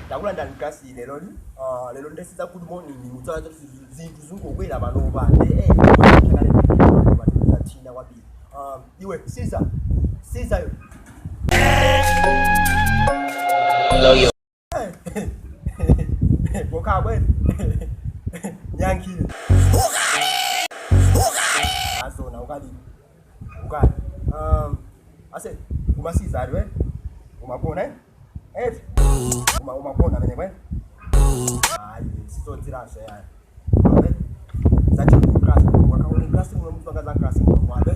Ndakulanda nkasi lero ni lero ndesiza good morning utsaza zinthu zingokwera pano pande bateza thina kwabili iwe Cyzar yo boka bwe nyankile azona ukali ase uma Cyzar we umabona umabona bene we sitotira shaya zathi class wakaona class umuntu akaza class wabe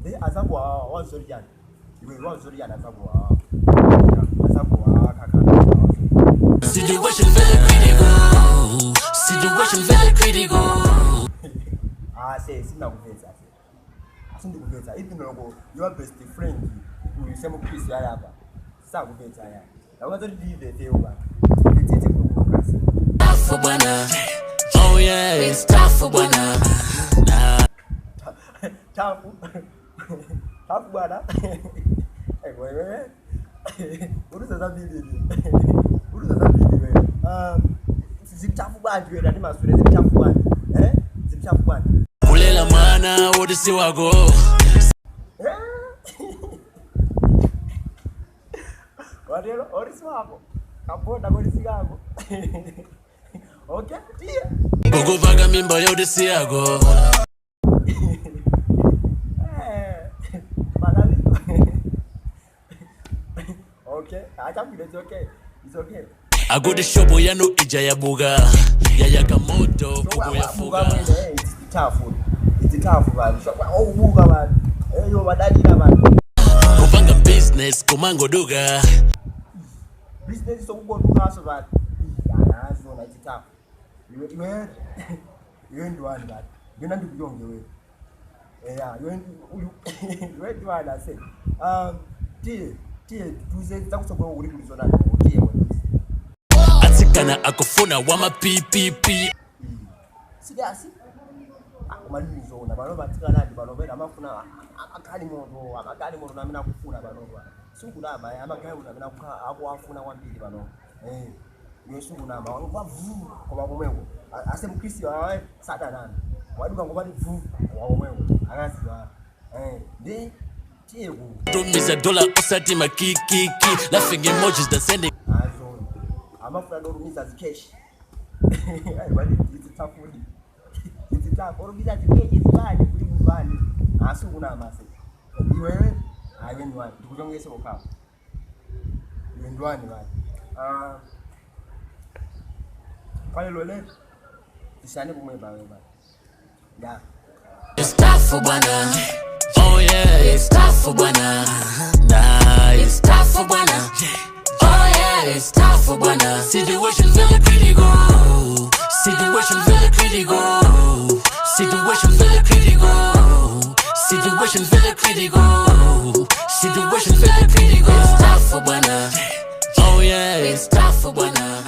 de azabwa wazoriana iwe wazoriana azabwa kaka situation very critical say sinakuveza asindikuveza even lokho your best friend uyisema Chris yalapha sakuveza yana awukazothi live theoba lithethe ngokukasi for bwana oh yeah it's tough for bwana tough bwana wewe uruza bibili wewe zimtafu bantu wena ndi masure zimtafu bantu zimtafu bantu kulela mwana wodi siwako wadelo orisi wako kapoda kolisi yako okay tia ukuvanga mimba yodi siyako madali okay it's okay I got the shop yano ija ya buga ya yakamoto kubo ya fuga it's tough man oh buga man yo badali na man kupanga business kumango duga business so kuboduka so man yazo na it's tough you ndo one that ngena ndikuyonge we yeah you ndo one I say tie tuze takusokwa uri kulizona tie atikana akufuna wama ppp sidasi akumalizo na bano batikana ndi bano bena amafuna akali moto na mina kufuna bano sungunama amagayi una mina akuafuna kwambiri bano yosungunama wavu kwa komweko ase mkristo wawe satana waduka ngobati vu wa komweko akaziwa ndi tiegu tumiza dollar osati makiki laughing emojis that sending amafuna dorumiza zikesh bali itafudi itafudi orumiza zikesh zibali kuli mubali asungunama ase iwewe ayenwa ndikujongese kokha ndwani bali kwale lole isane kumwe bawe bali yeah it's tough for bwana oh yeah it's tough for bwana nah it's tough for bwana oh yeah it's tough for bwana situation very critical situation very critical situation very critical situation very critical situation very critical it's tough for bwana oh yeah it's tough for bwana